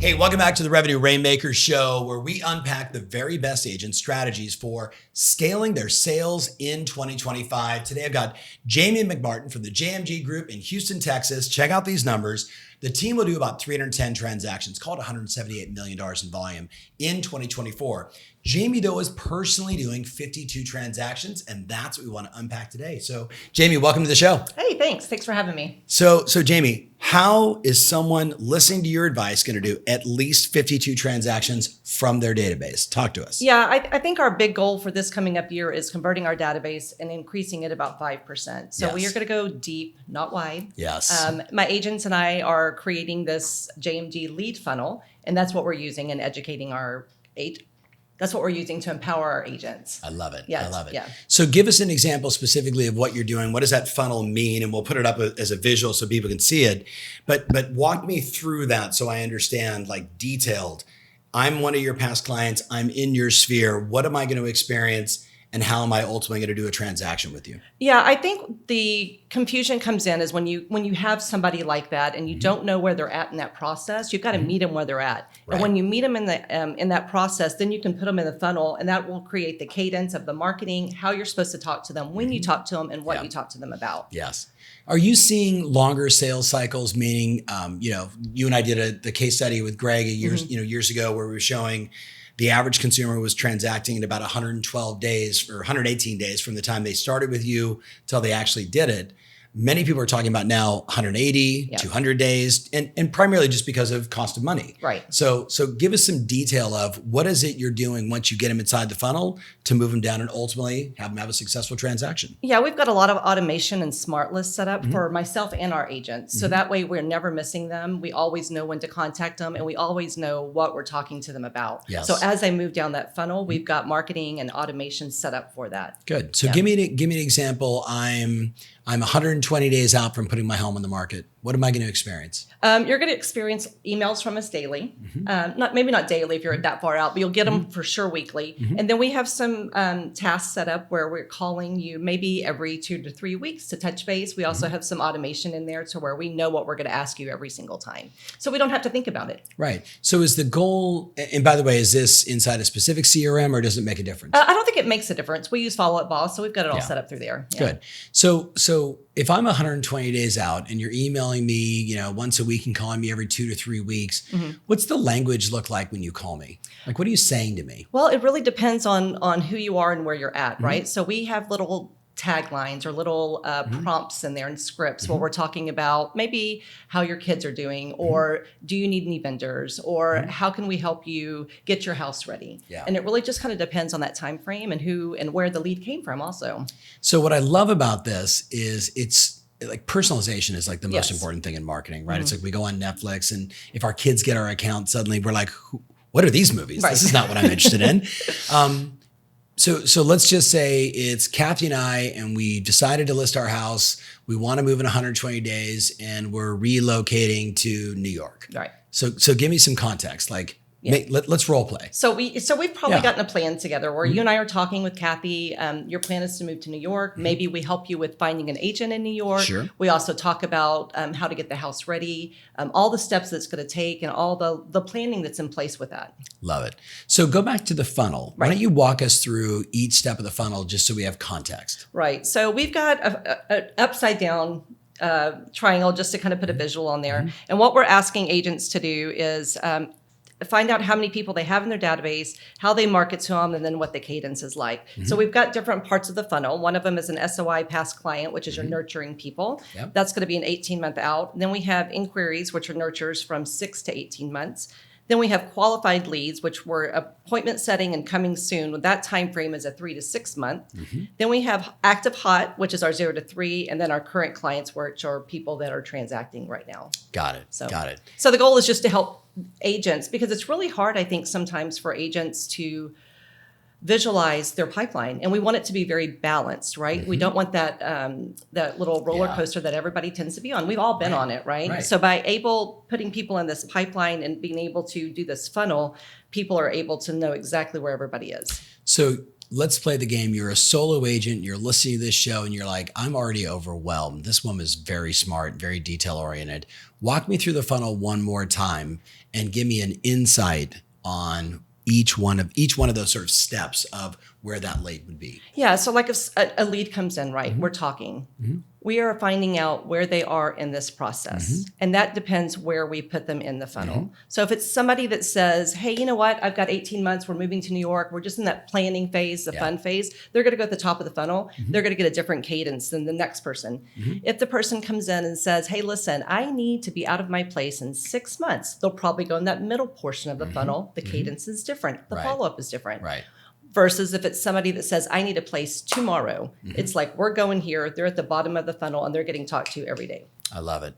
Hey, welcome back to the Revenue Rainmakers show, where we unpack the very best agent strategies for scaling their sales in 2025. Today, I've got Jamie McMartin from the JMG Group in Houston, Texas. Check out these numbers. The team will do about 310 transactions, called $178 million in volume in 2024. Jamie, though, is personally doing 52 transactions, and that's what we want to unpack today. So, Jamie, welcome to the show. Hey, thanks. Thanks for having me. So Jamie, how is someone listening to your advice going to do at least 52 transactions from their database? Talk to us. Yeah, I think our big goal for this coming up year is converting our database and increasing it about 5%. So we are going to go deep, not wide. Yes. My agents and I are creating this JMG lead funnel, and that's what we're using in educating that's what we're using to empower our agents. I love it. Yes, I love it. Yeah. So give us an example specifically of what you're doing. What does that funnel mean? And we'll put it up as a visual so people can see it. But walk me through that so I understand, like, detailed. I'm one of your past clients. I'm in your sphere. What am I going to experience? And how am I ultimately going to do a transaction with you? Yeah, I think the confusion comes in is when you have somebody like that and you don't know where they're at in that process. You've got to meet them where they're at, right. And when you meet them in that process, then you can put them in the funnel, and that will create the cadence of the marketing, how you're supposed to talk to them, when you talk to them, and what you talk to them about. Yes. Are you seeing longer sales cycles? Meaning, you and I did the case study with Greg years ago, where we were showing the average consumer was transacting in about 112 days or 118 days from the time they started with you till they actually did it. Many people are talking about now 180, 200 days, and primarily just because of cost of money. Right. So give us some detail of what is it you're doing once you get them inside the funnel to move them down and ultimately have them have a successful transaction. Yeah, we've got a lot of automation and smart lists set up for myself and our agents. So that way we're never missing them. We always know when to contact them, and we always know what we're talking to them about. Yes. So as I move down that funnel, we've got marketing and automation set up for that. Good. So give me an example. I'm 120 days out from putting my home on the market. What am I going to experience? You're going to experience emails from us daily. Maybe not daily if you're that far out, but you'll get them for sure weekly. And then we have some tasks set up where we're calling you maybe every 2 to 3 weeks to touch base. We also have some automation in there to where we know what we're going to ask you every single time. So we don't have to think about it. Right. So is the goal, and by the way, is this inside a specific CRM or does it make a difference? I don't think it makes a difference. We use Follow Up Boss, so we've got it all set up through there. Yeah. Good. So if I'm 120 days out and you're emailing me, once a week and calling me every 2 to 3 weeks, what's the language look like when you call me? Like, what are you saying to me? Well, it really depends on who you are and where you're at, right? So we have little taglines or little prompts in there and scripts where we're talking about maybe how your kids are doing, or do you need any vendors, or how can we help you get your house ready? Yeah. And it really just kind of depends on that time frame and who and where the lead came from also. So what I love about this is it's like personalization is like the most important thing in marketing, right? It's like we go on Netflix, and if our kids get our account, suddenly we're like, what are these movies? Right. This is not what I'm interested in. So let's just say it's Kathy and I, and we decided to list our house. We want to move in 120 days, and we're relocating to New York. Right. So give me some context. Like, let's role play. So we've probably gotten a plan together where you and I are talking with Kathy. Your plan is to move to New York. Maybe we help you with finding an agent in New York. Sure. We also talk about how to get the house ready, all the steps that it's going to take, and all the planning that's in place with that. Love it. So go back to the funnel. Right. Why don't you walk us through each step of the funnel just so we have context? Right. So we've got an upside down triangle just to kind of put a visual on there. And what we're asking agents to do is find out how many people they have in their database, how they market to them, and then what the cadence is like. So we've got different parts of the funnel. One of them is an SOI past client, which is your nurturing people. Yep. That's going to be an 18-month out. Then we have inquiries, which are nurtures from 6 to 18 months. Then we have qualified leads, which were appointment setting and coming soon. That time frame is a 3 to 6 month. Then we have active hot, which is our 0 to 3, and then our current clients, which are people that are transacting right now. Got it. Got it. So the goal is just to help agents, because it's really hard, I think, sometimes for agents to visualize their pipeline, and we want it to be very balanced, right? We don't want that that little roller coaster that everybody tends to be on. We've all been on it, right? So by putting people in this pipeline and being able to do this funnel, people are able to know exactly where everybody is. So let's play the game. You're a solo agent. You're listening to this show and you're like, I'm already overwhelmed. This woman is very smart, very detail oriented. Walk me through the funnel one more time and give me an insight on each one of those sort of steps of where that lead would be. Yeah. So like if a lead comes in, right, we're talking. We are finding out where they are in this process. And that depends where we put them in the funnel. So if it's somebody that says, hey, you know what, I've got 18 months, we're moving to New York, we're just in that planning phase, the fun phase, they're going to go at the top of the funnel. They're going to get a different cadence than the next person. If the person comes in and says, hey, listen, I need to be out of my place in 6 months, they'll probably go in that middle portion of the funnel. The cadence is different. The follow-up is different. Right. Versus if it's somebody that says, I need a place tomorrow. It's like, we're going here. They're at the bottom of the funnel and they're getting talked to every day. I love it.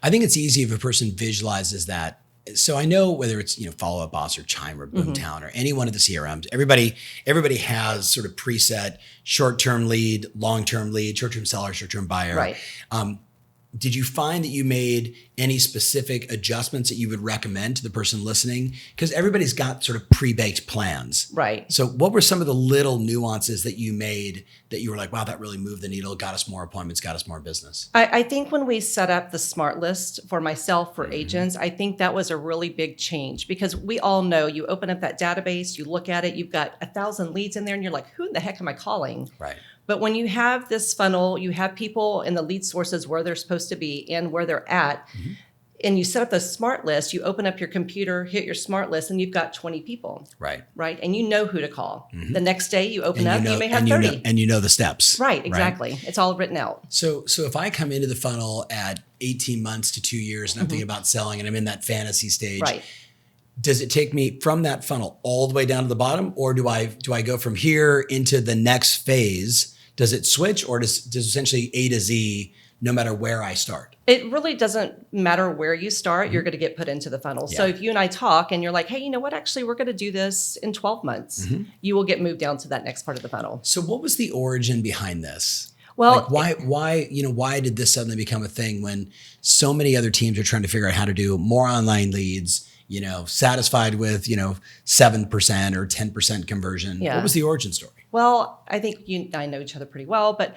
I think it's easy if a person visualizes that. So I know whether it's, Follow Up Boss or Chime or Boomtown or any one of the CRMs, everybody has sort of preset short-term lead, long-term lead, short-term seller, short-term buyer. Right. Did you find that you made any specific adjustments that you would recommend to the person listening? Because everybody's got sort of pre-baked plans. Right. So what were some of the little nuances that you made that you were like, wow, that really moved the needle, got us more appointments, got us more business? I think when we set up the smart list for myself, for agents, I think that was a really big change because we all know you open up that database, you look at it, you've got 1,000 leads in there and you're like, who in the heck am I calling? Right. But when you have this funnel, you have people in the lead sources where they're supposed to be and where they're at, and you set up the smart list, you open up your computer, hit your smart list, and you've got 20 people. Right. Right. And you know who to call. The next day you open up, you may have 30. And you know the steps. Right, exactly. Right? It's all written out. So if I come into the funnel at 18 months to 2 years and I'm thinking about selling and I'm in that fantasy stage, right. Does it take me from that funnel all the way down to the bottom? Or do I go from here into the next phase? Does it switch or does essentially A to Z no matter where I start? It really doesn't matter where you start, you're going to get put into the funnel. Yeah. So if you and I talk and you're like, hey, you know what, actually, we're going to do this in 12 months, you will get moved down to that next part of the funnel. So what was the origin behind this? Well, like why did this suddenly become a thing when so many other teams are trying to figure out how to do more online leads, satisfied with, 7% or 10% conversion? Yeah. What was the origin story? Well, I think you and I know each other pretty well, but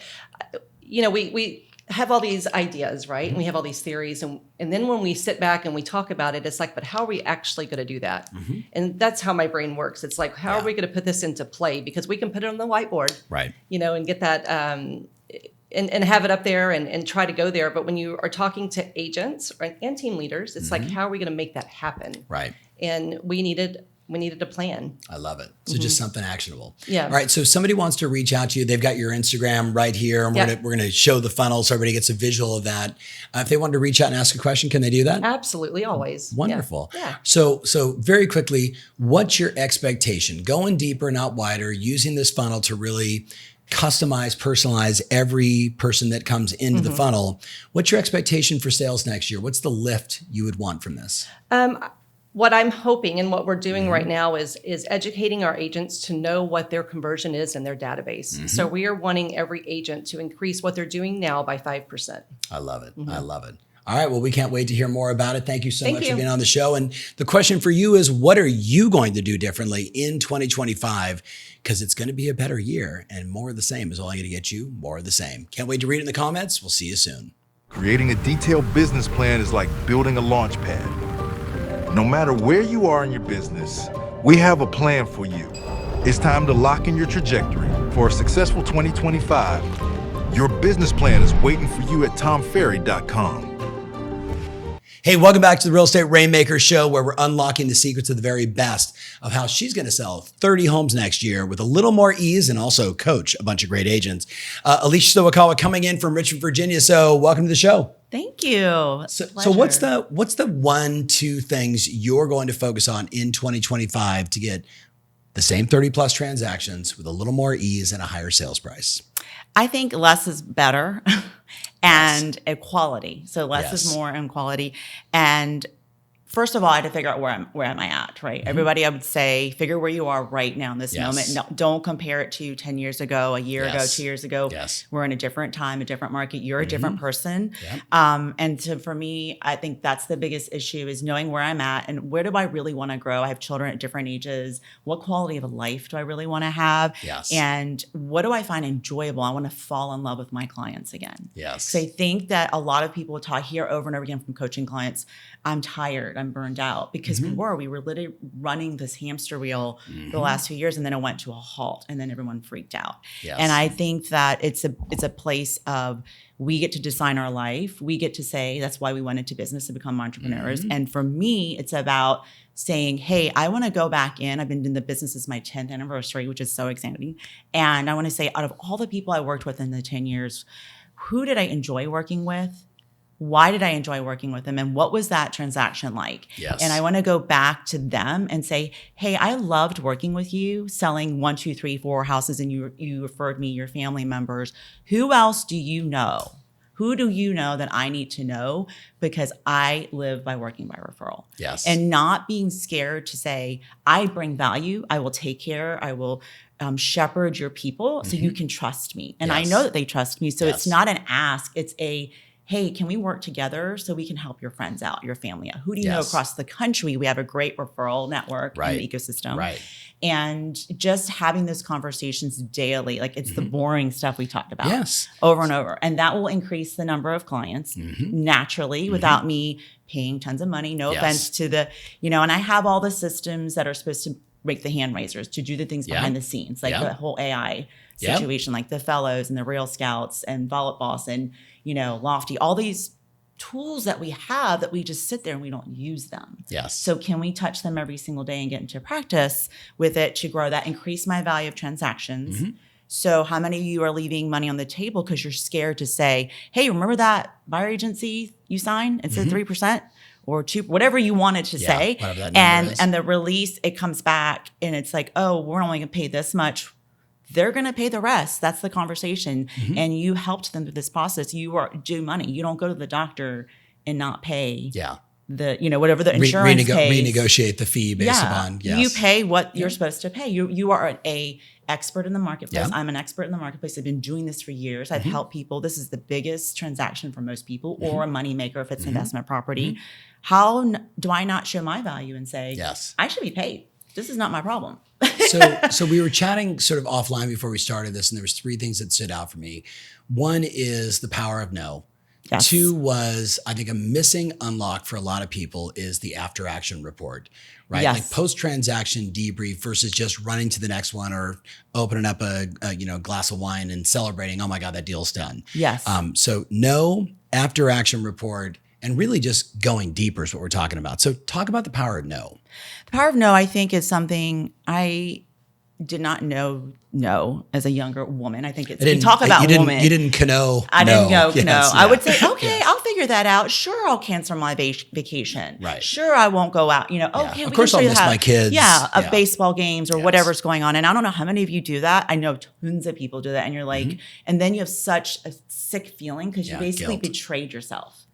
we have all these ideas, right? And we have all these theories. And then when we sit back and we talk about it, it's like, but how are we actually going to do that? And that's how my brain works. It's like, how are we going to put this into play? Because we can put it on the whiteboard, right? And get that, and have it up there and try to go there. But when you are talking to agents and team leaders, it's like, how are we going to make that happen? Right. And we needed a plan. I love it. So just something actionable. Yeah. All right. So if somebody wants to reach out to you, they've got your Instagram right here, and we're gonna show the funnel so everybody gets a visual of that. If they wanted to reach out and ask a question, can they do that? Absolutely, always. Wonderful. Yeah. So very quickly, what's your expectation? Going deeper, not wider, using this funnel to really customize, personalize every person that comes into the funnel. What's your expectation for sales next year? What's the lift you would want from this? What I'm hoping and what we're doing right now is educating our agents to know what their conversion is in their database. So we are wanting every agent to increase what they're doing now by 5%. I love it. I love it. All right. Well, we can't wait to hear more about it. Thank you so much for being on the show. And the question for you is, what are you going to do differently in 2025? Because it's going to be a better year, and more of the same is only going to get you more of the same. Can't wait to read it in the comments. We'll see you soon. Creating a detailed business plan is like building a launch pad. No matter where you are in your business, we have a plan for you. It's time to lock in your trajectory for a successful 2025. Your business plan is waiting for you at tomferry.com. Hey, welcome back to the Real Estate Rainmakers show, where we're unlocking the secrets of the very best of how she's going to sell 30 homes next year with a little more ease and also coach a bunch of great agents. Alicia Soekawa coming in from Richmond, Virginia. So welcome to the show. Thank you. So what's the 1-2 things you're going to focus on in 2025 to get the same 30 plus transactions with a little more ease and a higher sales price? I think less is better and quality. So less is more in quality. And first of all, I had to figure out where am I at, right? Everybody, I would say, figure where you are right now in this moment. No, don't compare it to 10 years ago, a year ago, 2 years ago. We're in a different time, a different market. You're a different person. And so for me, I think that's the biggest issue is knowing where I'm at and where do I really want to grow? I have children at different ages. What quality of a life do I really want to have? And what do I find enjoyable? I want to fall in love with my clients again. So I think that a lot of people talk here over and over again from coaching clients, I'm tired, I'm burned out, because we were literally running this hamster wheel for the last 2 years, and then it went to a halt, and then everyone freaked out. And I think that it's a place of we get to design our life. We get to say, that's why we went into business to become entrepreneurs. And for me, it's about saying, hey, I want to go back in. I've been in the business, this is my 10th anniversary, which is so exciting. And I want to say, out of all the people I worked with in the 10 years, who did I enjoy working with? Why did I enjoy working with them? And what was that transaction like? And I want to go back to them and say, hey, I loved working with you, selling 1, 2, 3, 4 houses, and you referred me your family members. Who else do you know? Who do you know that I need to know? Because I live by working by referral. And not being scared to say, I bring value. I will take care. I will shepherd your people so you can trust me. And I know that they trust me. So it's not an ask. It's a, hey, can we work together so we can help your friends out, your family out? Who do you know across the country? We have a great referral network and ecosystem. And just having those conversations daily, like it's the boring stuff we talked about over and over. And that will increase the number of clients naturally without me paying tons of money. No offense to the, and I have all the systems that are supposed to make the hand raisers, to do the things behind the scenes, like the whole AI situation, like the fellows and the Rail Scouts and Vollet Boss and, Lofty, all these tools that we have that we just sit there and we don't use them. So can we touch them every single day and get into practice with it to grow that, increase my value of transactions? So how many of you are leaving money on the table because you're scared to say, hey, remember that buyer agency you signed? It said 3%? Or 2, whatever you wanted to say. And the release, it comes back and it's like, oh, we're only gonna pay this much. They're gonna pay the rest. That's the conversation. And you helped them through this process. You are due money. You don't go to the doctor and not pay the, whatever the insurance pays. Renegotiate the fee based upon, You pay what you're supposed to pay. You are a expert in the marketplace. I'm an expert in the marketplace. I've been doing this for years. I've helped people. This is the biggest transaction for most people, or a moneymaker if it's investment property. How do I not show my value and say, I should be paid? This is not my problem. So we were chatting sort of offline before we started this, and there was 3 things that stood out for me. One is the power of no. 2 was, I think, a missing unlock for a lot of people is the after action report, right? Like post-transaction debrief versus just running to the next one or opening up a glass of wine and celebrating, oh my God, that deal's done. So no, after action report, and really just going deeper is what we're talking about. So talk about the power of no. The power of no, I think, is something I did not know as a younger woman. I think it's, we talk about women. You didn't know. I didn't go no. I would say, okay, I'll figure that out. Sure, I'll cancel my vacation. Sure, I won't go out. Okay, of course I'll miss my kids. Baseball games or whatever's going on. And I don't know how many of you do that. I know tons of people do that. And you're like, and then you have such a sick feeling because you basically betrayed yourself.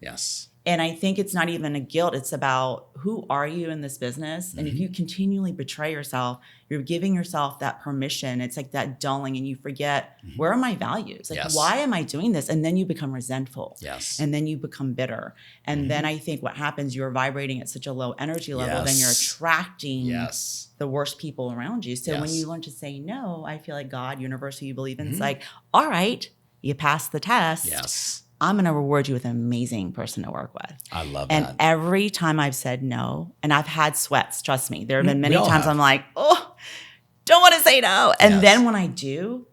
And I think it's not even a guilt. It's about who are you in this business? And if you continually betray yourself, you're giving yourself that permission. It's like that dulling and you forget, where are my values? Like, why am I doing this? And then you become resentful. And then you become bitter. And then I think what happens, you're vibrating at such a low energy level, then you're attracting the worst people around you. So when you learn to say no, I feel like God, universe, who you believe in, it's like, all right, you passed the test. I'm going to reward you with an amazing person to work with. I love that. And every time I've said no, and I've had sweats, trust me, there have been many times I'm like, oh, don't want to say no. And then when I do,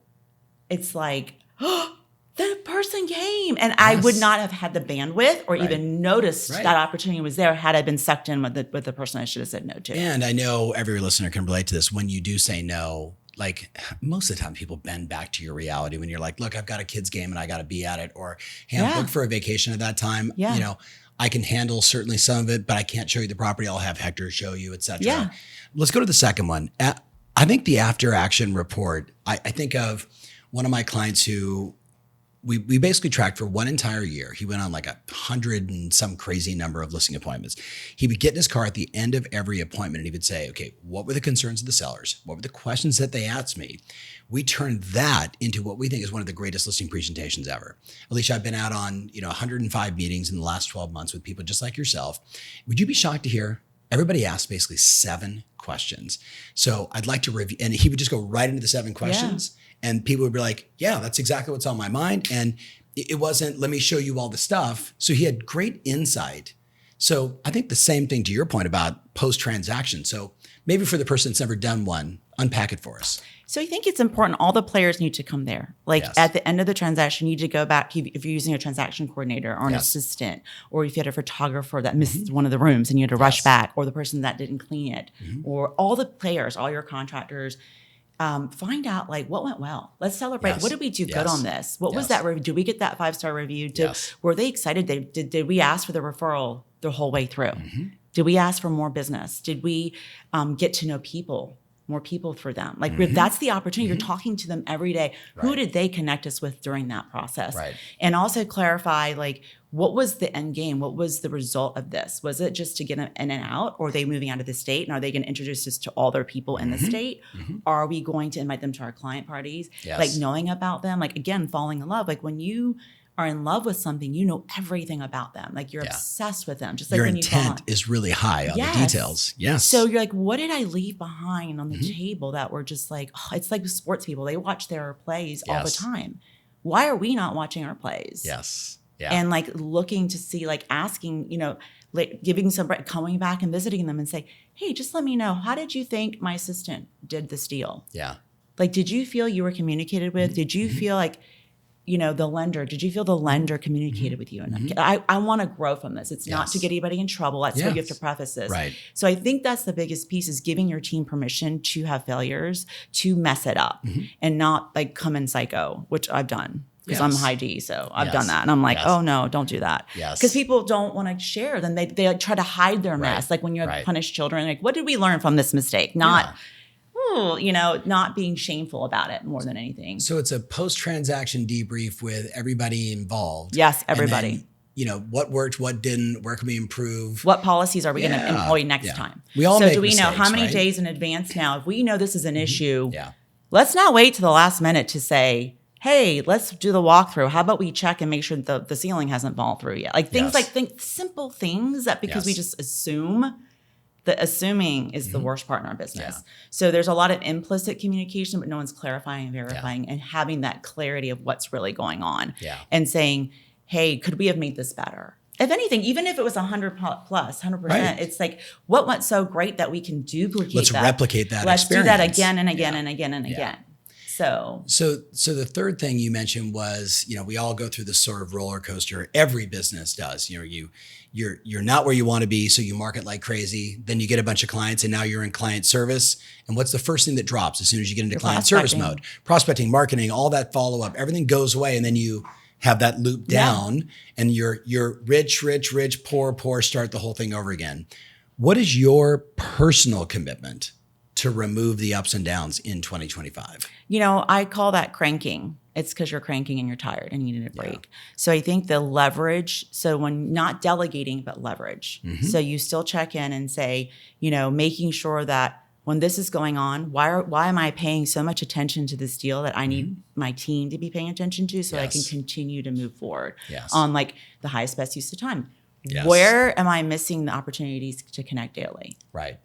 it's like, oh, the person came. And I would not have had the bandwidth or even noticed that opportunity was there had I been sucked in with the person I should have said no to. And I know every listener can relate to this. When you do say no, like most of the time people bend back to your reality when you're like, look, I've got a kid's game and I got to be at it, or hey, I'm booked for a vacation at that time. I can handle certainly some of it, but I can't show you the property. I'll have Hector show you, et cetera. Let's go to the second one. I think the after action report, I think of one of my clients who we basically tracked for one entire year. He went on like 100 and some crazy number of listing appointments. He would get in his car at the end of every appointment and he would say, okay, what were the concerns of the sellers? What were the questions that they asked me? We turned that into what we think is one of the greatest listing presentations ever. Alicia, I've been out on 105 meetings in the last 12 months with people just like yourself. Would you be shocked to hear everybody asked basically 7 questions? So I'd like to review, and he would just go right into the 7 questions. Yeah. And people would be like, yeah, that's exactly what's on my mind. And it wasn't, let me show you all the stuff. So he had great insight. So I think the same thing to your point about post-transaction. So maybe for the person that's never done one, unpack it for us. So I think it's important. All the players need to come there. Like at the end of the transaction, you need to go back. If you're using a transaction coordinator or an assistant, or if you had a photographer that missed one of the rooms and you had to rush back, or the person that didn't clean it, or all the players, all your contractors, find out like what went well. Let's celebrate. What did we do good on this? What was that review? Did we get that 5-star review? Were they excited? Did we ask for the referral the whole way through? Did we ask for more business? Did we get to know more people through them? Like that's the opportunity. You're talking to them every day. Who did they connect us with during that process? And also clarify like, what was the end game? What was the result of this? Was it just to get them in and out? Or are they moving out of the state? And are they going to introduce us to all their people in the state? Are we going to invite them to our client parties? Like knowing about them, like again, falling in love. Like when you are in love with something, you know everything about them. Like you're obsessed with them. Just like your when intent is really high on the details. Yes. So you're like, what did I leave behind on the table that were just like, it's like with sports people. They watch their plays all the time. Why are we not watching our plays? Yes. Yeah. And like looking to see, like asking, like giving some, coming back and visiting them and say, hey, just let me know, how did you think my assistant did this deal? Yeah. Like, did you feel you were communicated with? Did you feel like, the lender, did you feel the lender communicated with you? And I want to grow from this. It's not to get anybody in trouble. That's why you have to preface this. Right. So I think that's the biggest piece, is giving your team permission to have failures, to mess it up and not like come in psycho, which I've done. Because I'm high D, so I've done that. And I'm like, oh no, don't do that. Because people don't want to share. Then they like try to hide their mess. Like when you have punished children, like, what did we learn from this mistake? Not being shameful about it more than anything. So it's a post-transaction debrief with everybody involved. Yes, everybody. And then, what worked, what didn't, where can we improve? What policies are we going to employ next time? We all make do we mistakes, know how many days in advance now? If we know this is an issue, let's not wait to the last minute to say, hey, let's do the walkthrough. How about we check and make sure that the ceiling hasn't fallen through yet? Like things simple things that because we just assume, that assuming is the worst part in our business. So there's a lot of implicit communication, but no one's clarifying and verifying and having that clarity of what's really going on and saying, hey, could we have made this better? If anything, even if it was 100 plus, 100%, it's like, what went so great that we can duplicate Let's replicate that Let's experience. do that again and again and again and again. So the third thing you mentioned was, we all go through this sort of roller coaster. Every business does. You're not where you want to be, so you market like crazy. Then you get a bunch of clients, and now you're in client service. And what's the first thing that drops as soon as you get into client service mode? Prospecting, marketing, all that follow up, everything goes away, and then you have that loop down, and you're rich, poor, start the whole thing over again. What is your personal commitment to remove the ups and downs in 2025? I call that cranking. It's because you're cranking and you're tired and you need a break. So I think the leverage, so when not delegating, but leverage. So you still check in and say, making sure that when this is going on, why am I paying so much attention to this deal that I need my team to be paying attention to so I can continue to move forward on like the highest, best use of time? Where am I missing the opportunities to connect daily? Right.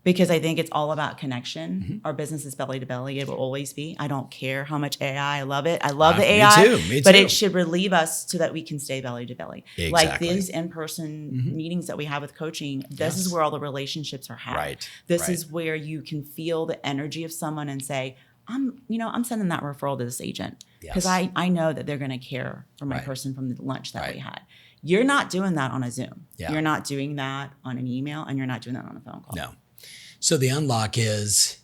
Because I think it's all about connection. Our business is belly to belly. It will always be. I don't care how much AI. I love it. I love the AI. Me too. But it should relieve us so that we can stay belly to belly. Exactly. Like these in-person meetings that we have with coaching, this is where all the relationships are had. Right. This is where you can feel the energy of someone and say, I'm sending that referral to this agent because I know that they're going to care for my person from the lunch that we had. You're not doing that on a Zoom. You're not doing that on an email, and you're not doing that on a phone call. No. So the unlock is,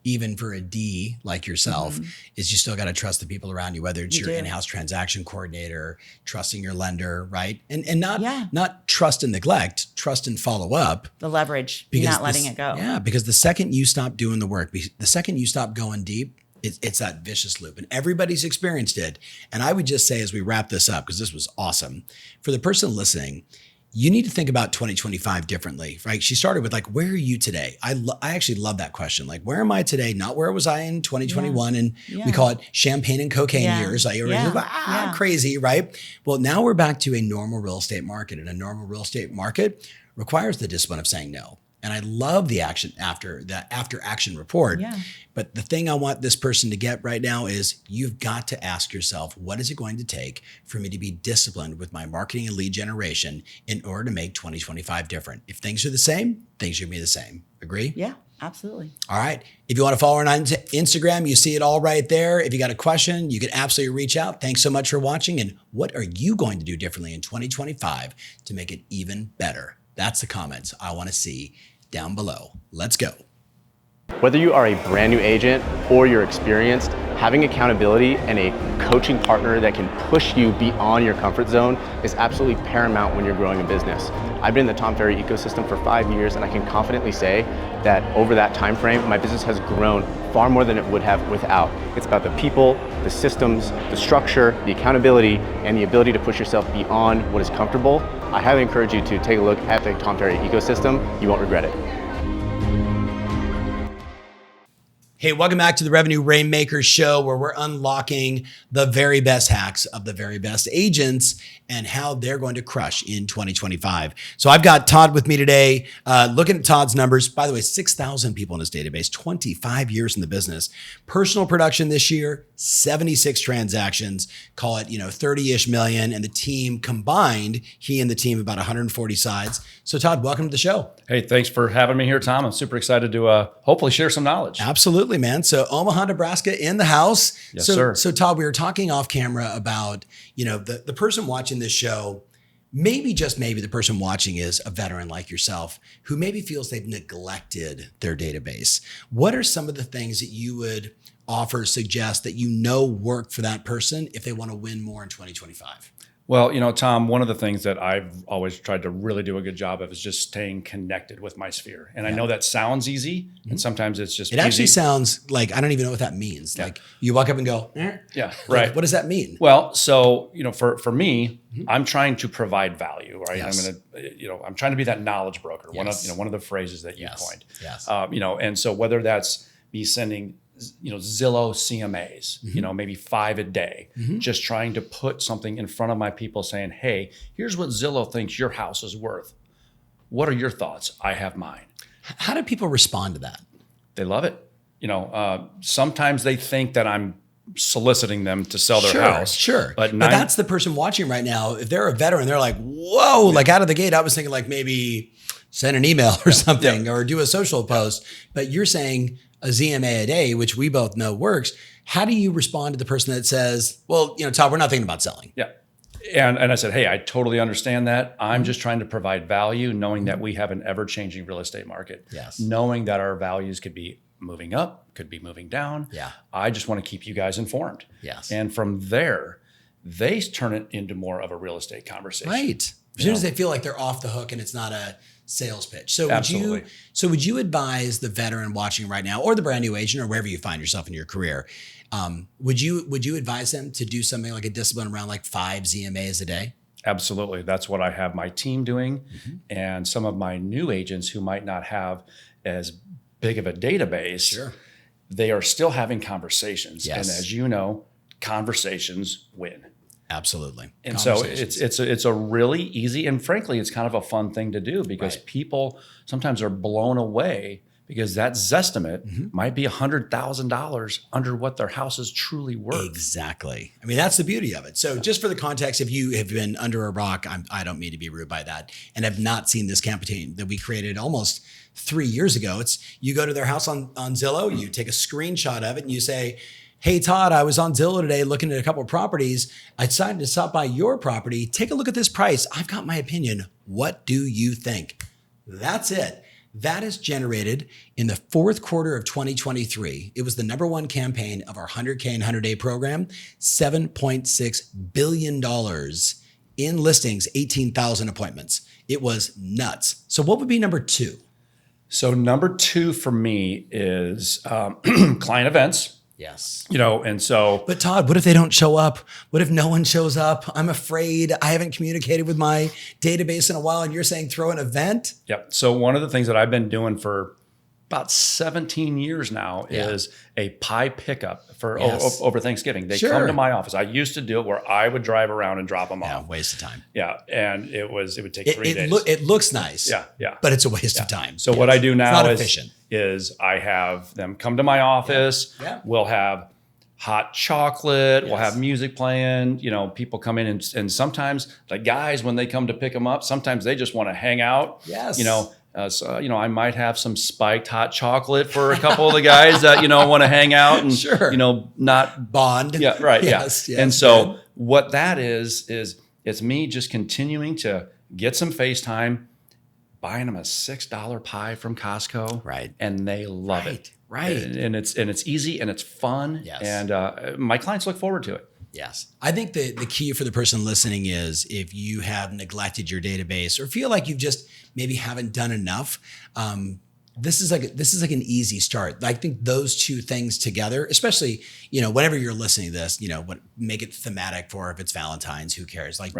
even for a D like yourself, is you still got to trust the people around you, whether it's your in-house transaction coordinator, trusting your lender, right? And not trust and neglect, trust and follow up. The leverage, you're not letting it go. Yeah, because the second you stop doing the work, the second you stop going deep, It's that vicious loop, and everybody's experienced it. And I would just say, as we wrap this up, because this was awesome, for the person listening, you need to think about 2025 differently, right? She started with like, where are you today? I actually love that question. Like, where am I today? Not where was I in 2021? And we call it champagne and cocaine years. Like, crazy, right? Well, now we're back to a normal real estate market, and a normal real estate market requires the discipline of saying no. And I love the action after action report. Yeah. But the thing I want this person to get right now is you've got to ask yourself, what is it going to take for me to be disciplined with my marketing and lead generation in order to make 2025 different? If things are the same, things are going to be the same. Agree? Yeah, absolutely. All right. If you want to follow her on Instagram, you see it all right there. If you got a question, you can absolutely reach out. Thanks so much for watching. And what are you going to do differently in 2025 to make it even better? That's the comments I want to see down below. Let's go. Whether you are a brand new agent or you're experienced, having accountability and a coaching partner that can push you beyond your comfort zone is absolutely paramount when you're growing a business. I've been in the Tom Ferry ecosystem for 5 years, and I can confidently say that over that time frame, my business has grown far more than it would have without. It's about the people, the systems, the structure, the accountability, and the ability to push yourself beyond what is comfortable. I highly encourage you to take a look at the Tom Ferry ecosystem. You won't regret it. Hey, welcome back to the Revenue Rainmakers show, where we're unlocking the very best hacks of the very best agents and how they're going to crush in 2025. So I've got Todd with me today, looking at Todd's numbers. By the way, 6,000 people in his database, 25 years in the business. Personal production this year, 76 transactions, call it, 30-ish million. And the team combined, he and the team, about 140 sides. So Todd, welcome to the show. Hey, thanks for having me here, Tom. I'm super excited to hopefully share some knowledge. Absolutely, man. So Omaha, Nebraska in the house. Yes, sir. So Todd, we were talking off camera about, the person watching this show, maybe the person watching is a veteran like yourself who maybe feels they've neglected their database. What are some of the things that you would suggest that work for that person if they want to win more in 2025? Well, Tom, one of the things that I've always tried to really do a good job of is just staying connected with my sphere. And I know that sounds easy, and sometimes it's just It actually sounds like I don't even know what that means. Yeah. Like you walk up and go, yeah, right. What does that mean? Well, so, for me, I'm trying to provide value, right? Yes. I'm trying to be that knowledge broker. Yes. One of the phrases that you coined. Yes. And so whether that's me sending Zillow CMAs, maybe 5 a day, just trying to put something in front of my people saying, hey, here's what Zillow thinks your house is worth. What are your thoughts? I have mine. How do people respond to that? They love it. Sometimes they think that I'm soliciting them to sell their house. Sure. But that's the person watching right now. If they're a veteran, they're like, whoa, like out of the gate, I was thinking like maybe send an email or something or do a social post. But you're saying a ZMA a day, which we both know works. How do you respond to the person that says, well, Todd, we're not thinking about selling? Yeah. And I said, hey, I totally understand that. I'm just trying to provide value, knowing that we have an ever-changing real estate market. Yes. Knowing that our values could be moving up, could be moving down. Yeah. I just want to keep you guys informed. Yes. And from there, they turn it into more of a real estate conversation. Right. As soon as they feel like they're off the hook and it's not a sales pitch. So Absolutely. Would you advise the veteran watching right now, or the brand new agent, or wherever you find yourself in your career, would you advise them to do something like a discipline around like 5 ZMAs a day? Absolutely. That's what I have my team doing. And some of my new agents who might not have as big of a database, they are still having conversations. Yes. And as you know, conversations win. Absolutely. And so it's a really easy, and frankly, it's kind of a fun thing to do because people sometimes are blown away because that Zestimate might be $100,000 under what their house is truly worth. Exactly. I mean, that's the beauty of it. So just for the context, if you have been under a rock, I don't mean to be rude by that, and have not seen this campaign that we created almost 3 years ago, it's you go to their house on Zillow, you take a screenshot of it and you say, hey, Todd, I was on Zillow today looking at a couple of properties. I decided to stop by your property. Take a look at this price. I've got my opinion. What do you think? That's it. That is generated in the fourth quarter of 2023. It was the #1 campaign of our 100K and 100-day program, $7.6 billion in listings, 18,000 appointments. It was nuts. So what would be number 2? So number 2 for me is client events. Yes. And so. But Todd, what if they don't show up? What if no one shows up? I'm afraid. I haven't communicated with my database in a while, and you're saying throw an event? Yep. So one of the things that I've been doing for about 17 years now is a pie pickup for over Thanksgiving. They come to my office. I used to do it where I would drive around and drop them off. Waste of time. Yeah, and it would take 3 days. It looks nice. Yeah. But it's a waste of time. So what I do now efficient. is I have them come to my office. Yeah. We'll have hot chocolate. We'll have music playing. People come in and sometimes the guys, when they come to pick them up, sometimes they just want to hang out. Yes. So I might have some spiked hot chocolate for a couple of the guys that want to hang out and not bond. Yeah, right. Yes, and so what that is it's me just continuing to get some FaceTime, buying them a $6 pie from Costco, right? And they love it, right? And it's easy and it's fun, and my clients look forward to it. Yes. I think the key for the person listening is if you have neglected your database or feel like you've just maybe haven't done enough, this is like an easy start. I think those two things together, especially, whenever you're listening to this, make it thematic for if it's Valentine's, who cares? Like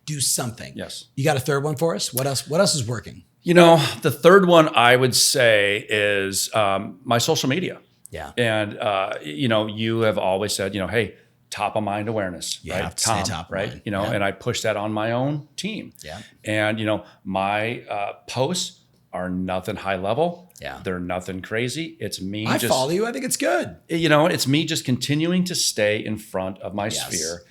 do something. Yes. You got a third one for us? What else is working? The third one I would say is my social media. Yeah. And you have always said, hey, top of mind awareness, you right? have to stay top right? Mind. And I push that on my own team. Yeah. And my posts are nothing high level. Yeah. They're nothing crazy. It's me. I follow you. I think it's good. It's me just continuing to stay in front of my sphere.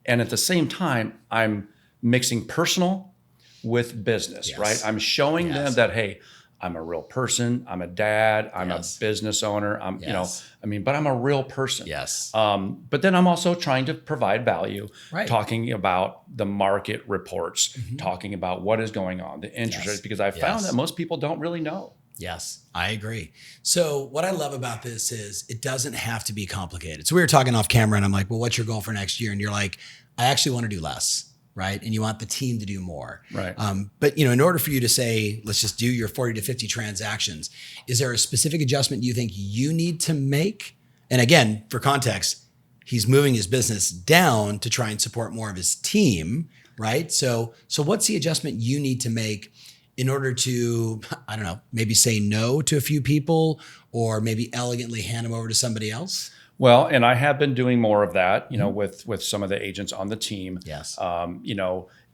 And at the same time, I'm mixing personal with business, right? I'm showing them that, hey, I'm a real person. I'm a dad. I'm a business owner. But I'm a real person. Yes. But then I'm also trying to provide value, talking about the market reports, talking about what is going on, the interest rates, because I found that most people don't really know. Yes, I agree. So what I love about this is it doesn't have to be complicated. So we were talking off camera and I'm like, well, what's your goal for next year? And you're like, I actually want to do less. Right. And you want the team to do more. Right. But, in order for you to say, let's just do your 40 to 50 transactions, is there a specific adjustment you think you need to make? And again, for context, he's moving his business down to try and support more of his team. Right. So what's the adjustment you need to make in order to, I don't know, maybe say no to a few people or maybe elegantly hand them over to somebody else? Well, and I have been doing more of that, with some of the agents on the team. Yes. And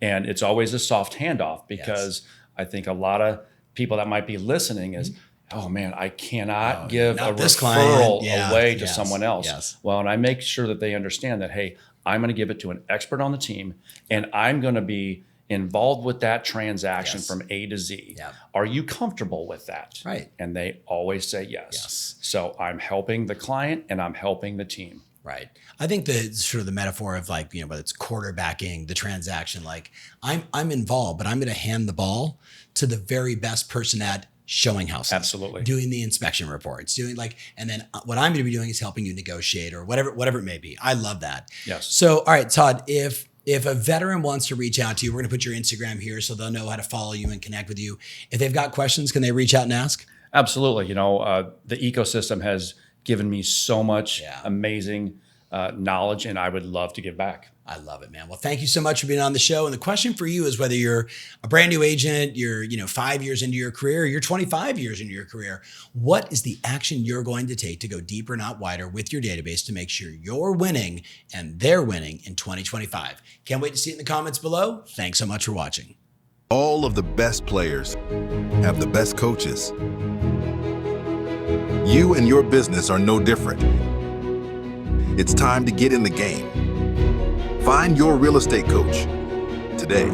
it's always a soft handoff because I think a lot of people that might be listening is, oh man, I cannot give a referral away to someone else. Yes. Well, and I make sure that they understand that, hey, I'm going to give it to an expert on the team and I'm going to be involved with that transaction from A to Z. Yeah. Are you comfortable with that? Right. And they always say yes. So I'm helping the client and I'm helping the team. Right. I think the sort of the metaphor of whether it's quarterbacking the transaction, like I'm involved, but I'm going to hand the ball to the very best person at showing houses. Absolutely. Doing the inspection reports, and then what I'm going to be doing is helping you negotiate or whatever it may be. I love that. Yes. So, all right, Todd, if a veteran wants to reach out to you, we're going to put your Instagram here so they'll know how to follow you and connect with you. If they've got questions, can they reach out and ask? Absolutely. The ecosystem has given me so much amazing knowledge, and I would love to give back. I love it, man. Well, thank you so much for being on the show. And the question for you is whether you're a brand new agent, you're 5 years into your career, you're 25 years into your career, what is the action you're going to take to go deeper, not wider, with your database to make sure you're winning and they're winning in 2025? Can't wait to see it in the comments below. Thanks so much for watching. All of the best players have the best coaches. You and your business are no different. It's time to get in the game. Find your real estate coach today.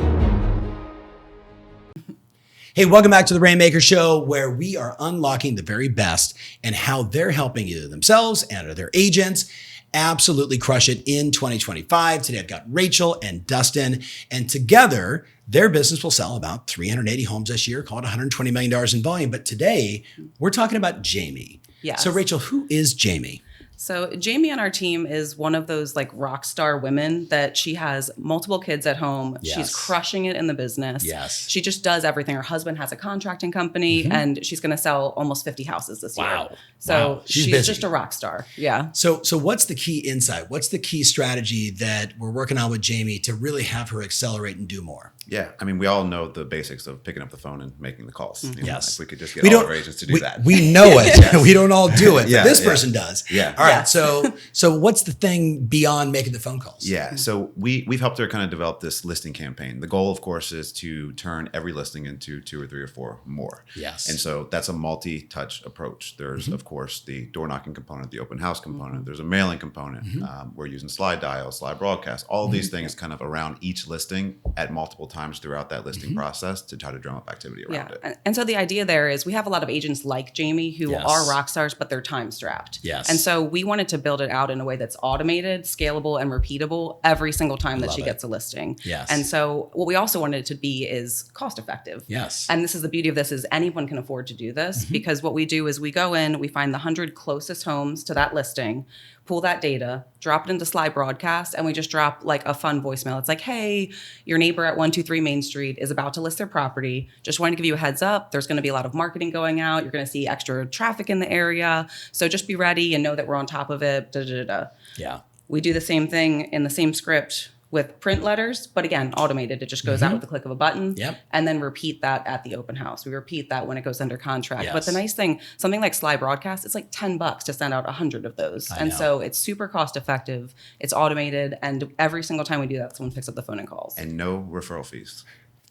Hey, welcome back to the Rainmaker Show, where we are unlocking the very best and how they're helping either themselves and their agents absolutely crush it in 2025. Today, I've got Rachel and Dustin, and together, their business will sell about 380 homes this year, call it $120 million in volume. But today, we're talking about Jamie. Yes. So, Rachel, who is Jamie? So Jamie on our team is one of those like rock star women that she has multiple kids at home. Yes. She's crushing it in the business. Yes. She just does everything. Her husband has a contracting company and she's going to sell almost 50 houses this year. So she's busy. just a rock star. Yeah. So what's the key insight? What's the key strategy that we're working on with Jamie to really have her accelerate and do more? Yeah, I mean, we all know the basics of picking up the phone and making the calls. You know, Yes. if we could just get all our agents to do that. We know it. We don't all do it, but this person does. Yeah. All right. So what's the thing beyond making the phone calls? Yeah. So we've helped her kind of develop this listing campaign. The goal, of course, is to turn every listing into 2 or 3 or 4 more. Yes. And so that's a multi-touch approach. There's, of course, the door knocking component, the open house component. There's a mailing component. We're using slide dial, slide broadcast, all of these things kind of around each listing at multiple times throughout that listing process to try to drum up activity around it. And so the idea there is we have a lot of agents like Jamie who are rock stars, but they're time strapped. Yes. And so we wanted to build it out in a way that's automated, scalable, and repeatable every single time that she gets a listing. Yes. And so what we also wanted it to be is cost effective. Yes. And this is the beauty of this is anyone can afford to do this because what we do is we go in, we find the 100 closest homes to that listing, pull that data, drop it into slide broadcast, and we just drop like a fun voicemail. It's like, hey, your neighbor at 123 Main Street is about to list their property. Just wanted to give you a heads up. There's going to be a lot of marketing going out. You're going to see extra traffic in the area. So just be ready and know that we're on top of it. Da, da, da, da. Yeah. We do the same thing in the same script with print letters, but again, automated. It just goes out with the click of a button. Yep. And then repeat that at the open house. We repeat that when it goes under contract. Yes. But the nice thing, something like slide broadcast, it's like $10 to send out 100 of those. I And know. so it's super cost effective. It's automated. And every single time we do that, someone picks up the phone and calls. And no referral fees.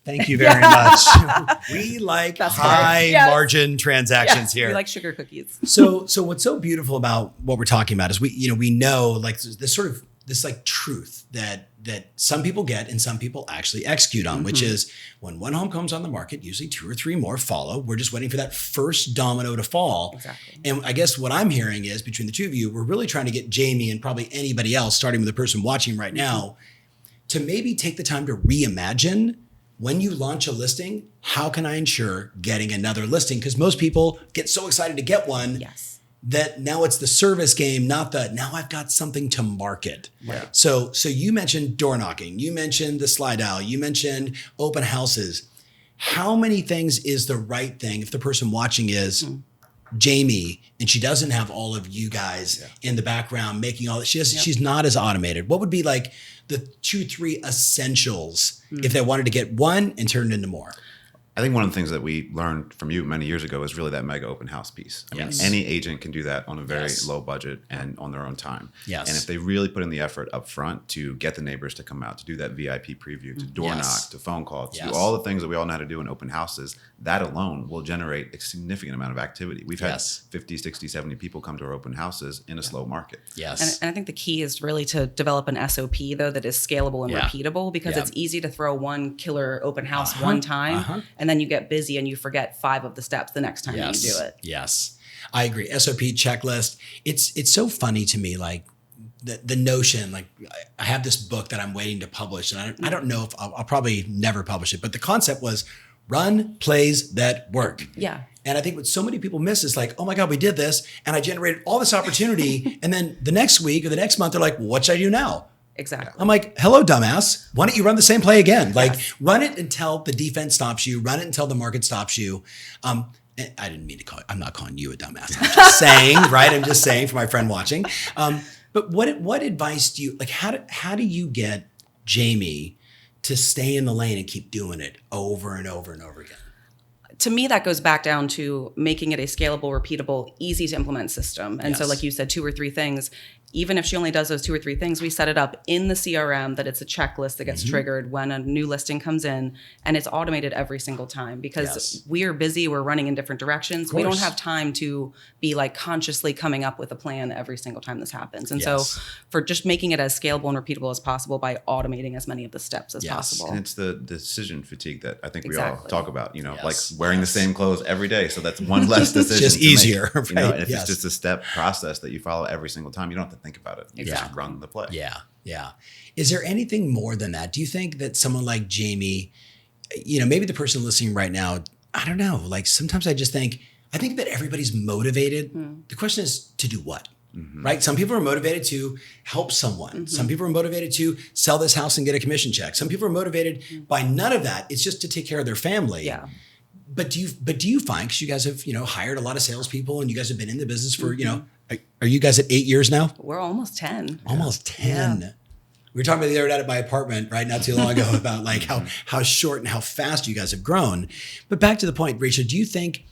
Thank you very much. We like That's high right. margin transactions here. We like sugar cookies. So what's so beautiful about what we're talking about is we know like this sort of this like truth that some people get and some people actually execute on, which is when one home comes on the market, usually 2 or 3 more follow. We're just waiting for that first domino to fall. Exactly. And I guess what I'm hearing is between the two of you, we're really trying to get Jamie and probably anybody else, starting with the person watching right now, to maybe take the time to reimagine when you launch a listing, how can I ensure getting another listing? Because most people get so excited to get one that now it's the service game, not the now I've got something to market. Yeah. So you mentioned door knocking, you mentioned the slide out, you mentioned open houses. How many things is the right thing if the person watching is Jamie and she doesn't have all of you guys in the background making all that? She's not as automated. What would be like the 2-3 essentials if they wanted to get one and turn it into more? I think one of the things that we learned from you many years ago is really that mega open house piece. I mean, any agent can do that on a very low budget and on their own time. Yes. And if they really put in the effort up front to get the neighbors to come out, to do that VIP preview, to door knock, to phone call, to do all the things that we all know how to do in open houses, that alone will generate a significant amount of activity. We've had 50, 60, 70 people come to our open houses in a slow market. Yes. And I think the key is really to develop an SOP, though, that is scalable and repeatable because it's easy to throw one killer open house one time and then you get busy and you forget 5 of the steps the next time that you do it. Yes. I agree. SOP checklist. It's so funny to me, like the notion, like I have this book that I'm waiting to publish and I don't know if I'll probably never publish it, but the concept was run plays that work. Yeah. And I think what so many people miss is like, oh my God, we did this and I generated all this opportunity. And then the next week or the next month, they're like, well, what should I do now? Exactly. I'm like, hello, dumbass. Why don't you run the same play again? Like run it until the defense stops you, run it until the market stops you. And I didn't mean to call I'm not calling you a dumbass. I'm just saying, right? I'm just saying for my friend watching. But what advice do you, like, how do you get Jamie to stay in the lane and keep doing it over and over and over again? To me, that goes back down to making it a scalable, repeatable, easy to implement system. And so like you said, 2 or 3 things. Even if she only does those 2 or 3 things, we set it up in the CRM that it's a checklist that gets triggered when a new listing comes in, and it's automated every single time because we are busy, we're running in different directions. We don't have time to be like consciously coming up with a plan every single time this happens. And so for just making it as scalable and repeatable as possible by automating as many of the steps as possible. And it's the decision fatigue that I think we all talk about, you know, like wearing the same clothes every day. So that's one less decision. Just easier. Make, you know, and if it's just a step process that you follow every single time, you don't have to think about it. You just run the play. Yeah. Is there anything more than that? Do you think that someone like Jamie, you know, maybe the person listening right now, I don't know, like sometimes I think that everybody's motivated. The question is to do what? right? Some people are motivated to help someone. Some people are motivated to sell this house and get a commission check. Some people are motivated by none of that. It's just to take care of their family. Yeah. But do you find, because you guys have, hired a lot of salespeople and you guys have been in the business for, are you guys at 8 years now? We're almost 10. Almost 10. Yeah. We were talking about the other night at my apartment, right, not too long ago, about like how short and how fast you guys have grown. But back to the point, Rachel, do you think,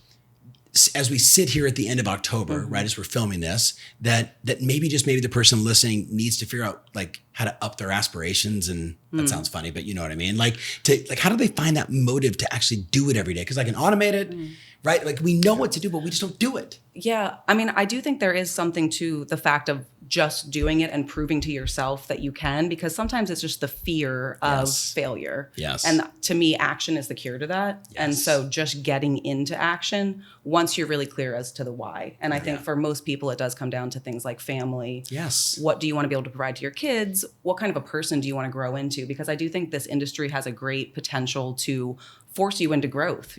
as we sit here at the end of October, right, as we're filming this, that maybe the person listening needs to figure out like how to up their aspirations? And that sounds funny, but you know what I mean? Like how do they find that motive to actually do it every day? Because I can automate it, right? Like we know what to do, but we just don't do it. Yeah. I mean, I do think there is something to the fact of just doing it and proving to yourself that you can, because sometimes it's just the fear of failure. Yes. And to me, action is the cure to that. Yes. And so just getting into action once you're really clear as to the why. And I think for most people, it does come down to things like family. Yes. What do you want to be able to provide to your kids? What kind of a person do you want to grow into? Because I do think this industry has a great potential to force you into growth.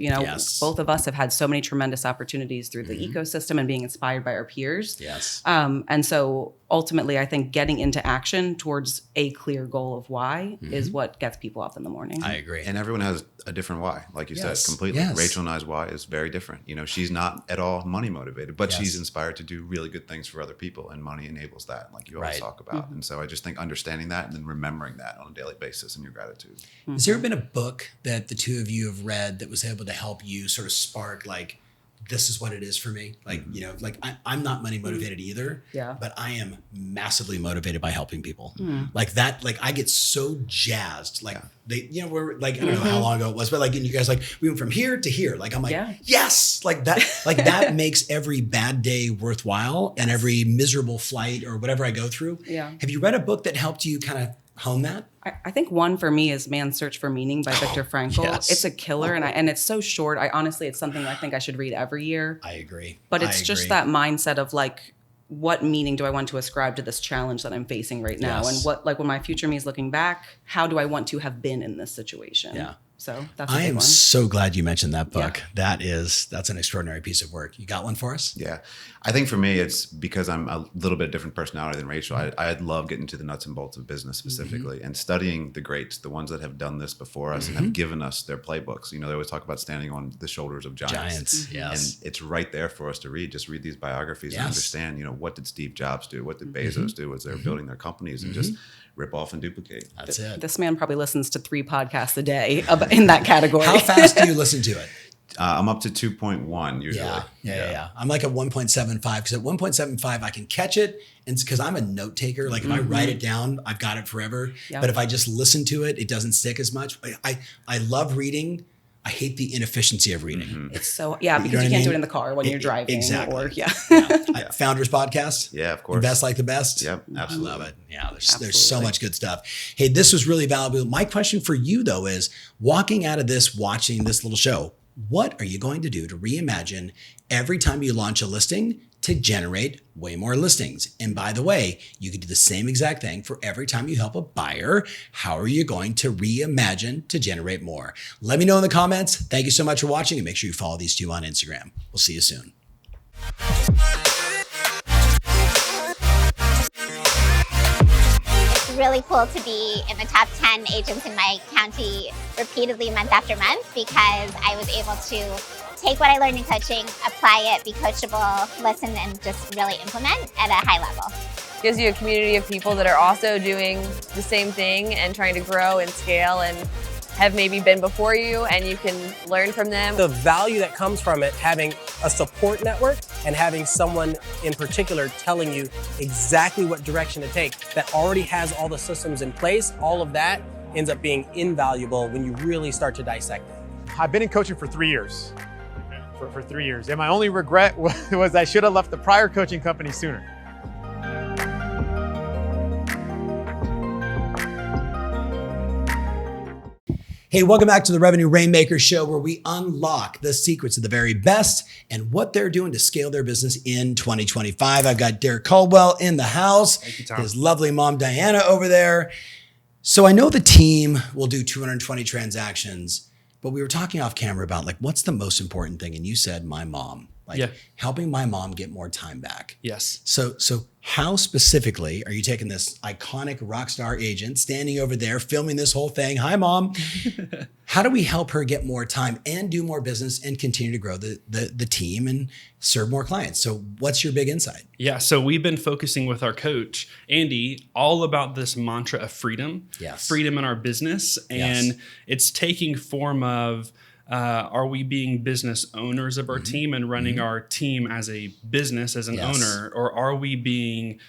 Both of us have had so many tremendous opportunities through the ecosystem and being inspired by our peers. Yes. And so ultimately, I think getting into action towards a clear goal of why is what gets people up in the morning. I agree. And everyone has a different why, like you said, completely. Yes. Rachel and I's why is very different. She's not at all money motivated, but she's inspired to do really good things for other people, and money enables that, like you always talk about. And so I just think understanding that and then remembering that on a daily basis in your gratitude. Has there been a book that the two of you have read that was able to help you sort of spark like, this is what it is for me? Like, I'm not money motivated either, but I am massively motivated by helping people. Like that, like I get so jazzed. Like we're like, I don't know how long ago it was, but like, and you guys, like we went from here to here. Like, I'm like, yes, like that, like that makes every bad day worthwhile and every miserable flight or whatever I go through. Yeah. Have you read a book that helped you kind of hone that? I think one for me is Man's Search for Meaning by Viktor Frankl. Yes. It's a killer, and it's so short. It's something I think I should read every year. I agree. But it's just that mindset of like, what meaning do I want to ascribe to this challenge that I'm facing right now? Yes. And what, like when my future me is looking back, how do I want to have been in this situation? Yeah. So that's a good I am one. so glad you mentioned that book. Yeah. That's an extraordinary piece of work. You got one for us? Yeah. I think for me, it's because I'm a little bit different personality than Rachel. I'd love getting to the nuts and bolts of business specifically and studying the greats, the ones that have done this before us and have given us their playbooks. They always talk about standing on the shoulders of giants. Yes. And it's right there for us to read. Just read these biographies and understand, what did Steve Jobs do? What did Bezos do as they were building their companies and just rip off and duplicate. That's it. This man probably listens to 3 podcasts a day in that category. How fast do you listen to it? I'm up to 2.1 usually. Yeah. I'm like at 1.75 because at 1.75 I can catch it, and it's because I'm a note taker. Like if I write it down, I've got it forever. Yeah. But if I just listen to it, it doesn't stick as much. I love reading. I hate the inefficiency of reading. It's so, because you can't do it in the car when you're driving. Exactly. Or, Founders Podcast. Yeah, of course. Invest like the best. Yep, absolutely. I love it. Yeah, there's so much good stuff. Hey, this was really valuable. My question for you though is, walking out of this, watching this little show, what are you going to do to reimagine every time you launch a listing to generate way more listings? And by the way, you can do the same exact thing for every time you help a buyer. How are you going to reimagine to generate more? Let me know in the comments. Thank you so much for watching, and make sure you follow these two on Instagram. We'll see you soon. It's really cool to be in the top 10 agents in my county repeatedly month after month, because I was able to take what I learned in coaching, apply it, be coachable, listen, and just really implement at a high level. Gives you a community of people that are also doing the same thing and trying to grow and scale and have maybe been before you, and you can learn from them. The value that comes from it, having a support network and having someone in particular telling you exactly what direction to take, that already has all the systems in place, all of that ends up being invaluable when you really start to dissect it. I've been in coaching for 3 years. For 3 years. And my only regret was I should have left the prior coaching company sooner. Hey, welcome back to the Revenue Rainmakers show, where we unlock the secrets of the very best and what they're doing to scale their business in 2025. I've got Derek Caldwell in the house. Thank you, Tom. His lovely mom, Diana, over there. So I know the team will do 220 transactions, but we were talking off camera about like, what's the most important thing? And you said, my mom. like helping my mom get more time back. Yes. So how specifically are you taking this iconic rock star agent standing over there filming this whole thing? Hi, Mom. How do we help her get more time and do more business and continue to grow the team and serve more clients? So what's your big insight? Yeah. So we've been focusing with our coach, Andy, all about this mantra of freedom. Yes. Freedom in our business. And it's taking form of, are we being business owners of our team and running our team as a business, as an owner, or are we being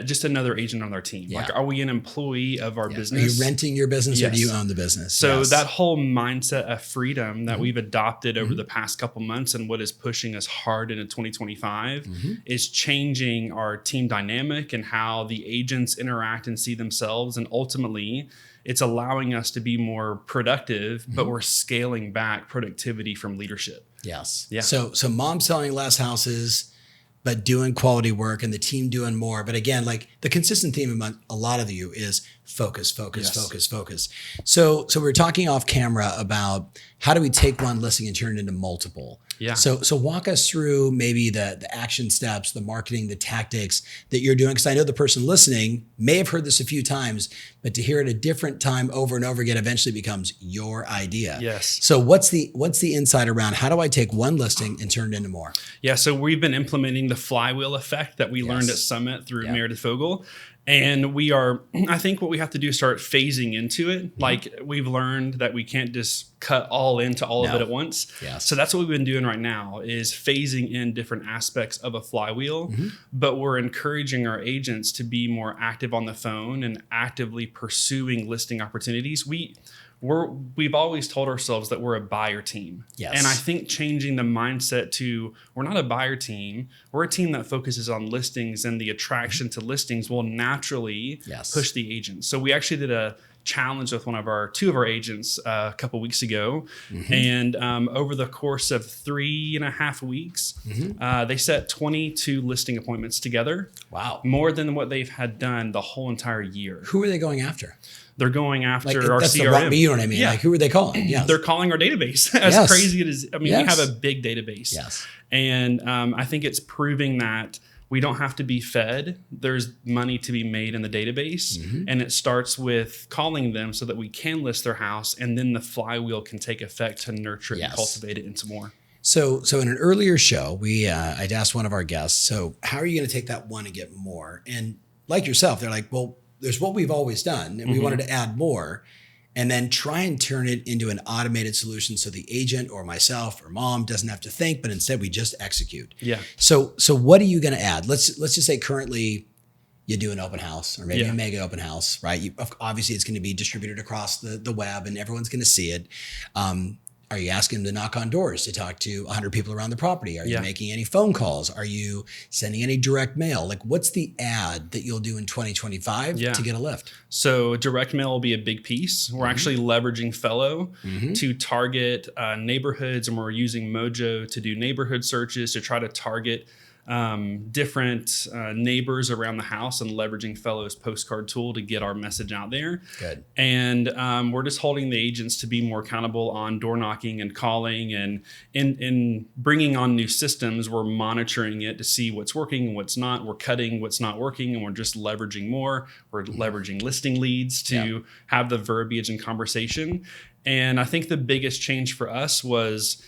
just another agent on our team? Like, are we an employee of our business? Are you renting your business or do you own the business? So that whole mindset of freedom that we've adopted over the past couple months and what is pushing us hard into 2025 is changing our team dynamic and how the agents interact and see themselves. And ultimately, it's allowing us to be more productive, but we're scaling back productivity from leadership. Yes. Yeah. So Mom selling less houses, but doing quality work and the team doing more. But again, like the consistent theme among a lot of you is focus. So we're talking off camera about how do we take one listing and turn it into multiple? Yeah. So walk us through maybe the action steps, the marketing, the tactics that you're doing. Because I know the person listening may have heard this a few times, but to hear it a different time over and over again eventually becomes your idea. Yes. So what's the insight around how do I take one listing and turn it into more? Yeah. So we've been implementing the flywheel effect that we learned at Summit through Meredith Fogel. And I think what we have to do is start phasing into it. Like we've learned that we can't just cut all into all of it at once. Yes. So that's what we've been doing right now is phasing in different aspects of a flywheel, but we're encouraging our agents to be more active on the phone and actively pursuing listing opportunities. We've always told ourselves that we're a buyer team. Yes. And I think changing the mindset to we're not a buyer team, we're a team that focuses on listings, and the attraction to listings will naturally push the agents. So we actually did a challenge with two of our agents a couple weeks ago. And over the course of 3.5 weeks, they set 22 listing appointments together. Wow. More than what they've had done the whole entire year. Who are they going after? They're going after like, our that's CRM. You know what I mean? Yeah. Like, who are they calling? Yes. They're calling our database. As crazy it is. I mean, we have a big database. Yes. And I think it's proving that we don't have to be fed. There's money to be made in the database. And it starts with calling them so that we can list their house. And then the flywheel can take effect to nurture it and cultivate it into more. So in an earlier show, I'd asked one of our guests, so how are you going to take that one and get more? And like yourself, they're like, well, there's what we've always done, and we wanted to add more, and then try and turn it into an automated solution so the agent or myself or Mom doesn't have to think, but instead we just execute. Yeah. So what are you going to add? Let's just say currently you do an open house or maybe a mega open house, right? Obviously it's going to be distributed across the web and everyone's going to see it. Are you asking them to knock on doors to talk to 100 people around the property? Are you making any phone calls? Are you sending any direct mail? Like, what's the ad that you'll do in 2025 to get a lift? So direct mail will be a big piece. We're actually leveraging Fellow to target neighborhoods, and we're using Mojo to do neighborhood searches to try to target different neighbors around the house and leveraging Fellow's postcard tool to get our message out there. Good. And we're just holding the agents to be more accountable on door knocking and calling, and in bringing on new systems, we're monitoring it to see what's working and what's not. We're cutting what's not working, and we're just leveraging more. We're leveraging listing leads to have the verbiage and conversation. And I think the biggest change for us was,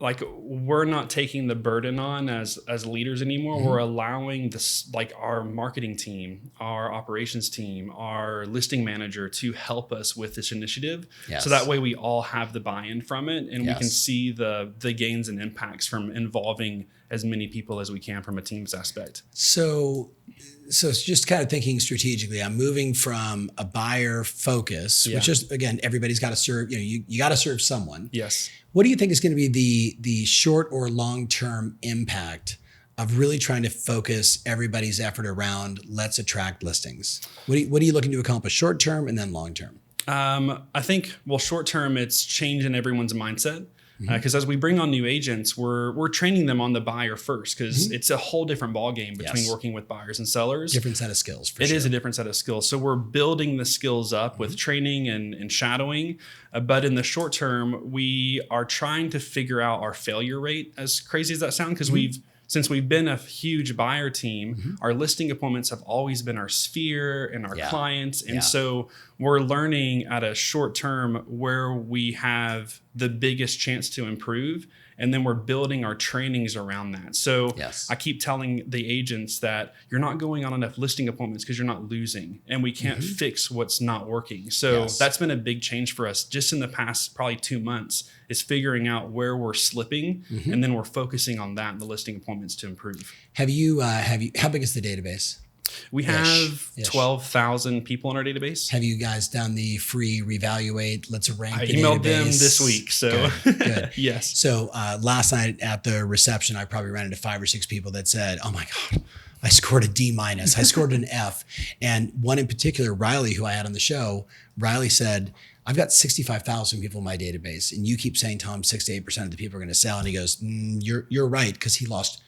like, we're not taking the burden on as leaders anymore. We're allowing this, like, our marketing team, our operations team, our listing manager to help us with this initiative. So that way we all have the buy-in from it, and we can see the gains and impacts from involving as many people as we can from a team's aspect. So it's just kind of thinking strategically. I'm moving from a buyer focus, which is, again, everybody's got to serve, you got to serve someone. Yes. What do you think is going to be the short or long-term impact of really trying to focus everybody's effort around let's attract listings? What are you looking to accomplish short-term and then long-term? I think, short-term, it's changing everyone's mindset. Because as we bring on new agents, we're training them on the buyer first, because it's a whole different ballgame between working with buyers and sellers. Different set of skills. It is a different set of skills. So we're building the skills up with training and shadowing. But in the short term, we are trying to figure out our failure rate, as crazy as that sounds, because since we've been a huge buyer team, our listing appointments have always been our sphere and our clients. And so we're learning at a short term where we have the biggest chance to improve. And then we're building our trainings around that. So I keep telling the agents that you're not going on enough listing appointments because you're not losing, and we can't fix what's not working. So that's been a big change for us just in the past probably 2 months, is figuring out where we're slipping, and then we're focusing on that in the listing appointments to improve. How big is the database? We have 12,000 people in our database. Have you guys done the free reevaluate? Let's rank I the emailed database? them this week. So good. Yes. So last night at the reception, I probably ran into 5 or 6 people that said, oh my God, I scored a D-. I scored an F. And one in particular, Riley, who I had on the show, Riley said, I've got 65,000 people in my database. And you keep saying, Tom, 6 to 8% of the people are going to sell. And he goes, you're right. Because he lost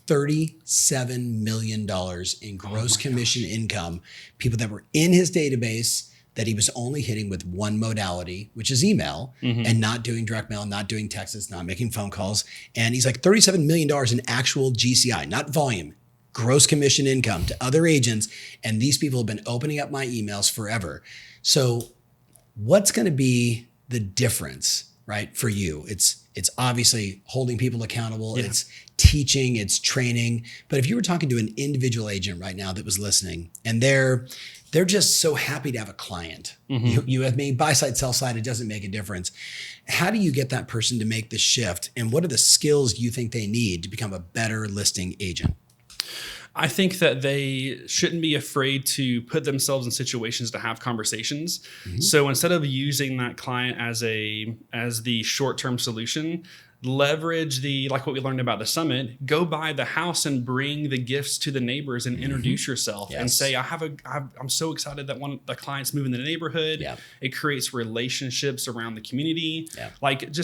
$37 million in gross commission income, people that were in his database that he was only hitting with one modality, which is email, and not doing direct mail, not doing texts, not making phone calls. And he's like $37 million in actual GCI, not volume, gross commission income to other agents. And these people have been opening up my emails forever. So what's going to be the difference, right, for you? It's obviously holding people accountable. It's teaching, it's training. But if you were talking to an individual agent right now that was listening, and they're just so happy to have a client. You have me, buy side, sell side, it doesn't make a difference. How do you get that person to make the shift? And what are the skills you think they need to become a better listing agent? I think that they shouldn't be afraid to put themselves in situations to have conversations. So instead of using that client as the short-term solution, leverage like what we learned about the summit, go buy the house and bring the gifts to the neighbors and introduce yourself and say, I'm so excited that one of the clients moving in the neighborhood. It creates relationships around the community. I don't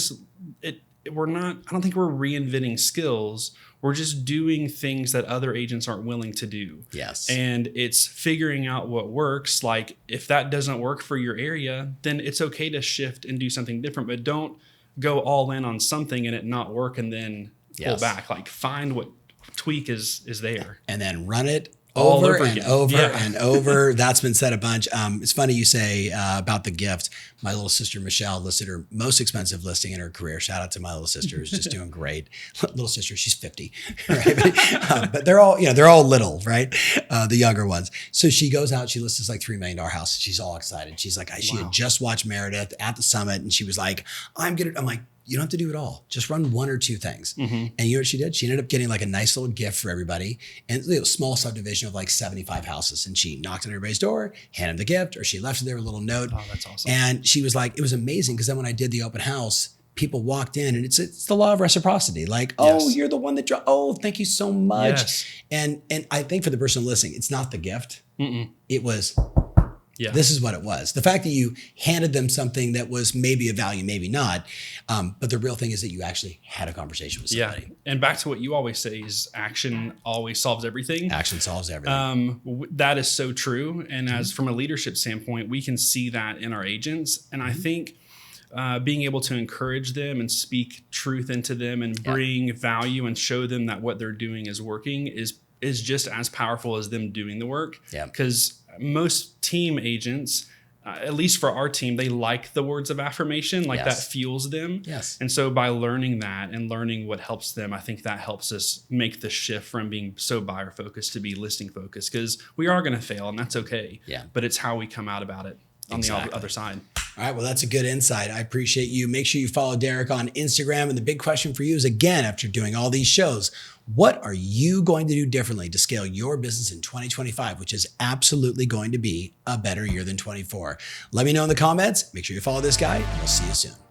think we're reinventing skills. We're just doing things that other agents aren't willing to do. And it's figuring out what works. Like if that doesn't work for your area, then it's okay to shift and do something different, but don't go all in on something and it not work and then pull back. Like find what tweak is there. And then run it over and over and over. That's been said a bunch. It's funny you say about the gift. My little sister, Michelle, listed her most expensive listing in her career. Shout out to my little sister, who's just doing great. Little sister, she's 50, right? But they're all little, right? The younger ones. So she goes out, she lists this like $3 million house. She's all excited. She's like, she had just watched Meredith at the summit and she was like, I'm like, you don't have to do it all. Just run 1 or 2 things. And you know what she did? She ended up getting like a nice little gift for everybody and a small subdivision of like 75 houses. And she knocked on everybody's door, handed them the gift, or she left there a little note. Oh, that's awesome. And she was like, it was amazing because then when I did the open house, people walked in and it's the law of reciprocity. Like, oh, you're the one that thank you so much. And I think for the person listening, it's not the gift. It was, this is what it was. The fact that you handed them something that was maybe a value, maybe not. But the real thing is that you actually had a conversation with somebody. And back to what you always say is action always solves everything. Action solves everything. That is so true. And as from a leadership standpoint, we can see that in our agents. And I think being able to encourage them and speak truth into them and bring value and show them that what they're doing is working is just as powerful as them doing the work. Because most team agents, at least for our team, they like the words of affirmation, like that fuels them. And so by learning that and learning what helps them, I think that helps us make the shift from being so buyer focused to be listing focused, because we are going to fail and that's okay. But it's how we come out about it on the other side. All right. Well, that's a good insight. I appreciate you. Make sure you follow Derek on Instagram. And the big question for you is, again, after doing all these shows, what are you going to do differently to scale your business in 2025, which is absolutely going to be a better year than 24? Let me know in the comments. Make sure you follow this guy, and we'll see you soon.